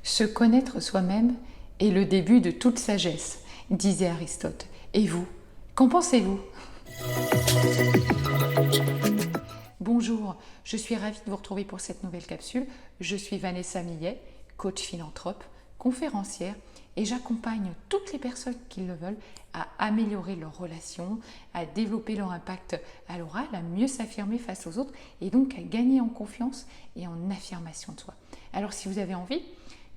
Se connaître soi-même est le début de toute sagesse, disait Aristote. Et vous, qu'en pensez-vous? Bonjour, je suis ravie de vous retrouver pour cette nouvelle capsule. Je suis Vanessa Millet, coach philanthrope, conférencière et j'accompagne toutes les personnes qui le veulent à améliorer leurs relations, à développer leur impact à l'oral, à mieux s'affirmer face aux autres et donc à gagner en confiance et en affirmation de soi. Alors si vous avez envie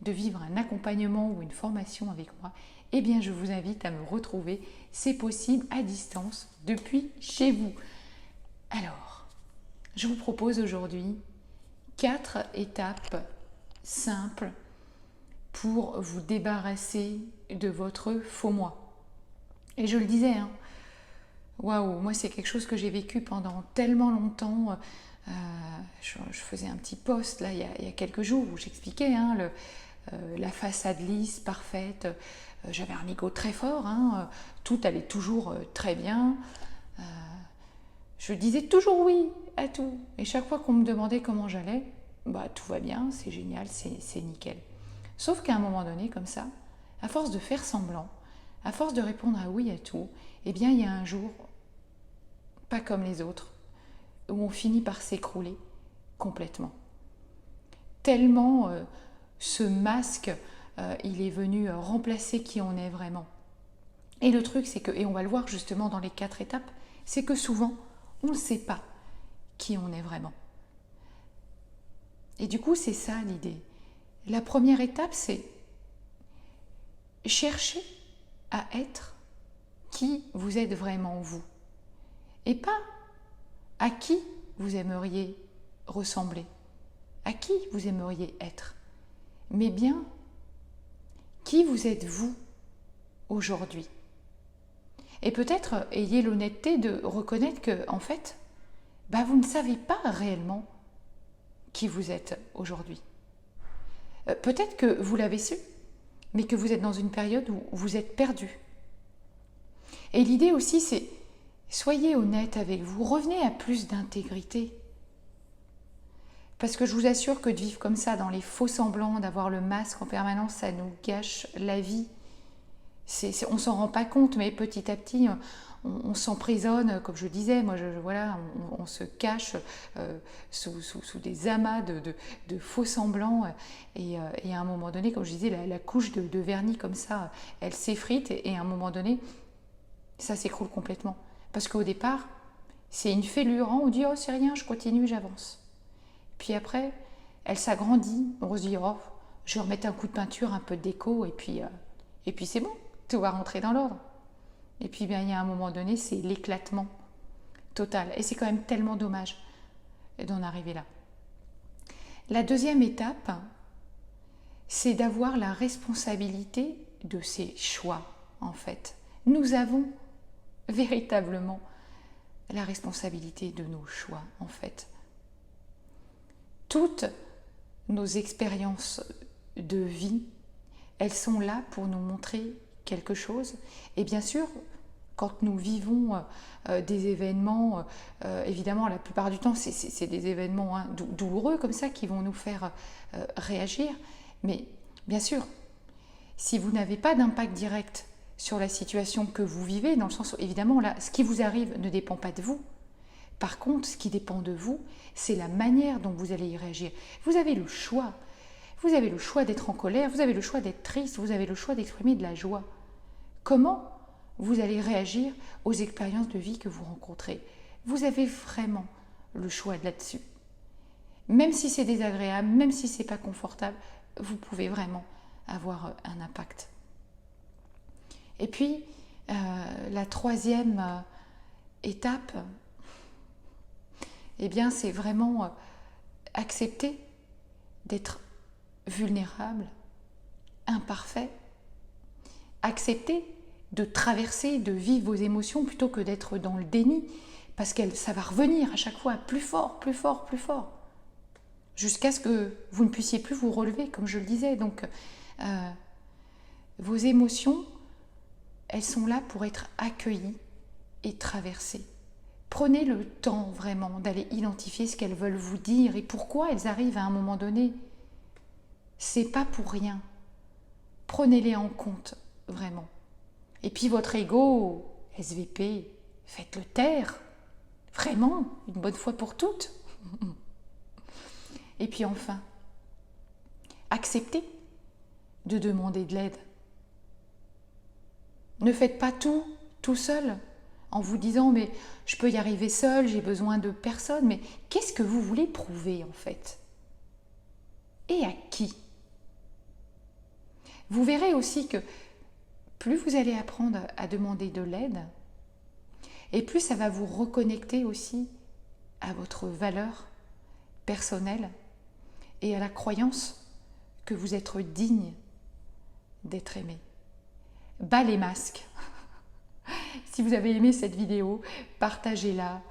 de vivre un accompagnement ou une formation avec moi, eh bien je vous invite à me retrouver, c'est possible à distance depuis chez vous. Alors, je vous propose aujourd'hui 4 étapes simples pour vous débarrasser de votre faux moi. Et je le disais, waouh, moi c'est quelque chose que j'ai vécu pendant tellement longtemps. Je faisais un petit post là il y a quelques jours où j'expliquais la façade lisse, parfaite. J'avais un ego très fort, tout allait toujours très bien. Je disais toujours oui à tout. Et chaque fois qu'on me demandait comment j'allais, tout va bien, c'est génial, c'est nickel. Sauf qu'à un moment donné, comme ça, à force de faire semblant, à force de répondre à oui à tout, eh bien il y a un jour, pas comme les autres, où on finit par s'écrouler complètement. Tellement ce masque, il est venu remplacer qui on est vraiment. Et le truc, c'est que, et on va le voir justement dans les 4 étapes, c'est que souvent, on ne sait pas qui on est vraiment. Et du coup, c'est ça l'idée. La première étape, c'est chercher à être qui vous êtes vraiment vous. Et pas à qui vous aimeriez ressembler, à qui vous aimeriez être, mais bien qui vous êtes vous aujourd'hui. Et peut-être ayez l'honnêteté de reconnaître que, en fait, vous ne savez pas réellement qui vous êtes aujourd'hui. Peut-être que vous l'avez su, mais que vous êtes dans une période où vous êtes perdu. Et l'idée aussi, c'est soyez honnête avec vous, revenez à plus d'intégrité. Parce que je vous assure que de vivre comme ça, dans les faux semblants, d'avoir le masque en permanence, ça nous gâche la vie. On ne s'en rend pas compte, mais petit à petit, on s'emprisonne, comme je disais, on se cache sous des amas de faux semblants. Et à un moment donné, comme je disais, la couche de vernis comme ça, elle s'effrite et à un moment donné, ça s'écroule complètement. Parce qu'au départ, c'est une fêlure, on dit « oh c'est rien, je continue, j'avance ». Puis après, elle s'agrandit, on se dit « oh, je vais remettre un coup de peinture, un peu de déco, et puis c'est bon, tout va rentrer dans l'ordre ». Et puis il y a un moment donné, c'est l'éclatement total. Et c'est quand même tellement dommage d'en arriver là. La deuxième étape, c'est d'avoir la responsabilité de ses choix, en fait. Nous avons véritablement la responsabilité de nos choix, en fait. Toutes nos expériences de vie, elles sont là pour nous montrer quelque chose. Et bien sûr, quand nous vivons des événements, évidemment, la plupart du temps, c'est des événements douloureux comme ça qui vont nous faire réagir. Mais bien sûr, si vous n'avez pas d'impact direct sur la situation que vous vivez, dans le sens où, évidemment, là, ce qui vous arrive ne dépend pas de vous. Par contre, ce qui dépend de vous, c'est la manière dont vous allez y réagir. Vous avez le choix. Vous avez le choix d'être en colère, vous avez le choix d'être triste, vous avez le choix d'exprimer de la joie. Comment vous allez réagir aux expériences de vie que vous rencontrez? Vous avez vraiment le choix là-dessus. Même si c'est désagréable, même si c'est pas confortable, vous pouvez vraiment avoir un impact. Et puis, la troisième étape, eh bien, c'est vraiment accepter d'être vulnérable, imparfait, accepter de traverser, de vivre vos émotions plutôt que d'être dans le déni, parce que ça va revenir à chaque fois plus fort, plus fort, plus fort, jusqu'à ce que vous ne puissiez plus vous relever, comme je le disais. Donc, vos émotions, elles sont là pour être accueillies et traversées. Prenez le temps vraiment d'aller identifier ce qu'elles veulent vous dire et pourquoi elles arrivent à un moment donné. C'est pas pour rien. Prenez-les en compte, vraiment. Et puis votre ego, SVP, faites-le taire. Vraiment, une bonne fois pour toutes. Et puis enfin, acceptez de demander de l'aide. Ne faites pas tout seul, en vous disant « mais je peux y arriver seul, j'ai besoin de personne ». Mais qu'est-ce que vous voulez prouver en fait? Et à qui? Vous verrez aussi que plus vous allez apprendre à demander de l'aide, et plus ça va vous reconnecter aussi à votre valeur personnelle et à la croyance que vous êtes digne d'être aimé. Bas les masques. Si vous avez aimé cette vidéo, partagez-la,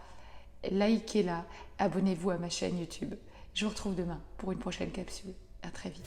likez-la, abonnez-vous à ma chaîne YouTube. Je vous retrouve demain pour une prochaine capsule. À très vite.